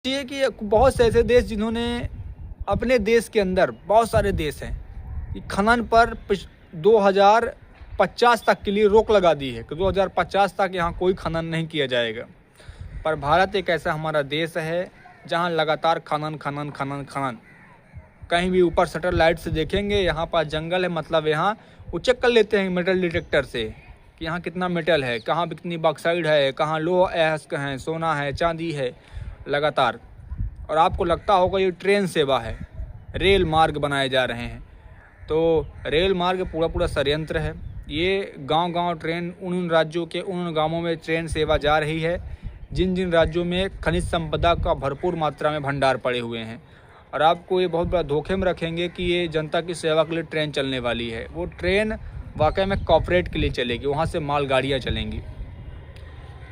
ये कि बहुत से ऐसे देश जिन्होंने अपने देश के अंदर बहुत सारे देश हैं कि खनन पर 2050 तक के लिए रोक लगा दी है कि 2050 तक यहाँ कोई खनन नहीं किया जाएगा। पर भारत एक ऐसा हमारा देश है जहाँ लगातार खनन खनन खनन खनन। कहीं भी ऊपर सैटेलाइट से देखेंगे यहाँ पर जंगल है, मतलब यहाँ वो चेक कर लेते हैं मेटल डिटेक्टर से कि यहाँ कितना मेटल है, कहाँ कितनी बॉक्साइड है, कहाँ लो एस्क है, सोना है, चांदी है, लगातार। और आपको लगता होगा ये ट्रेन सेवा है, रेल मार्ग बनाए जा रहे हैं, तो रेल मार्ग पूरा षड्यंत्र है। ये गांव-गांव ट्रेन उन राज्यों के उन गांवों में ट्रेन सेवा जा रही है जिन जिन राज्यों में खनिज संपदा का भरपूर मात्रा में भंडार पड़े हुए हैं। और आपको ये बहुत बड़ा धोखे में रखेंगे कि ये जनता की सेवा के लिए ट्रेन चलने वाली है। वो ट्रेन वाकई में कॉर्पोरेट के लिए चलेगी, वहाँ से मालगाड़ियाँ चलेंगी।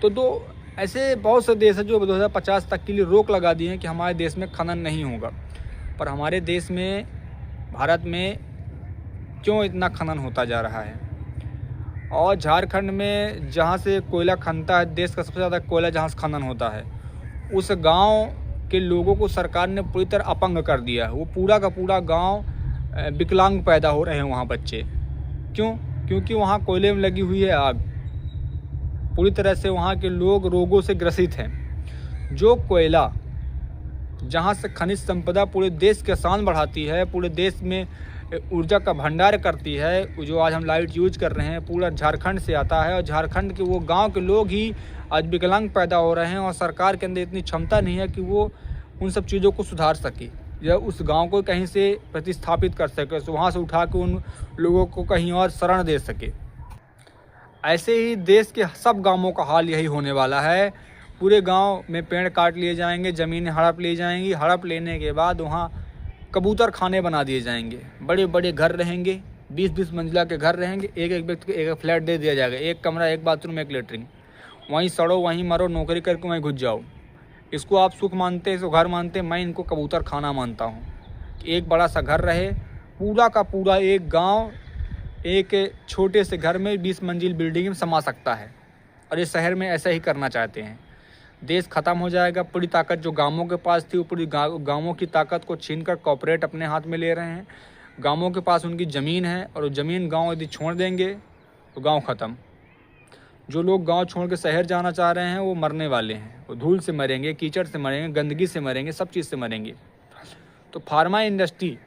तो ऐसे बहुत से देश हैं जो 2050 तक के लिए रोक लगा दिए हैं कि हमारे देश में खनन नहीं होगा। पर हमारे देश में, भारत में क्यों इतना खनन होता जा रहा है? और झारखंड में जहाँ से कोयला खनता है, देश का सबसे ज़्यादा कोयला जहाँ से खनन होता है, उस गांव के लोगों को सरकार ने पूरी तरह अपंग कर दिया है। वो पूरा का पूरा गांव विकलांग पैदा हो रहे हैं वहाँ बच्चे। क्यों? क्योंकि वहाँ कोयले में लगी हुई है आग। पूरी तरह से वहाँ के लोग रोगों से ग्रसित हैं। जो कोयला जहाँ से खनिज संपदा पूरे देश के शान बढ़ाती है, पूरे देश में ऊर्जा का भंडार करती है, जो आज हम लाइट यूज कर रहे हैं, पूरा झारखंड से आता है। और झारखंड के वो गांव के लोग ही आज विकलांग पैदा हो रहे हैं और सरकार के अंदर इतनी क्षमता नहीं है कि वो उन सब चीज़ों को सुधार सके या उस गांव को कहीं से प्रतिस्थापित कर सके, तो वहाँ से उठा के उन लोगों को कहीं और शरण दे सके। ऐसे ही देश के सब गांवों का हाल यही होने वाला है। पूरे गांव में पेड़ काट लिए जाएंगे, ज़मीनें हड़प ली जाएंगी। हड़प लेने के बाद वहाँ कबूतर खाने बना दिए जाएंगे। बड़े बड़े घर रहेंगे, 20-20 मंजिला के घर रहेंगे। एक एक व्यक्ति को एक फ्लैट दे दिया जाएगा, एक कमरा, एक बाथरूम, एक लेटरिन। वहीं सड़ो, वहीं मरो, नौकरी करके वहीं घुस जाओ। इसको आप सुख मानते हैं, इसको घर मानते हैं, मैं इनको कबूतर खाना मानता हूँ। एक बड़ा सा घर रहे, पूरा का पूरा एक गाँव एक छोटे से घर में 20 मंजिल बिल्डिंग में समा सकता है। और इस शहर में ऐसा ही करना चाहते हैं। देश ख़त्म हो जाएगा। पूरी ताकत जो गांवों के पास थी, वो पूरी गांवों की ताकत को छीनकर कॉर्पोरेट अपने हाथ में ले रहे हैं। गांवों के पास उनकी ज़मीन है और वो ज़मीन गांव यदि छोड़ देंगे तो गांव ख़त्म। जो लोग गांव छोड़ के शहर जाना चाह रहे हैं वो मरने वाले हैं। वो धूल से मरेंगे, कीचड़ से मरेंगे, गंदगी से मरेंगे, सब चीज़ से मरेंगे। तो फार्मा इंडस्ट्री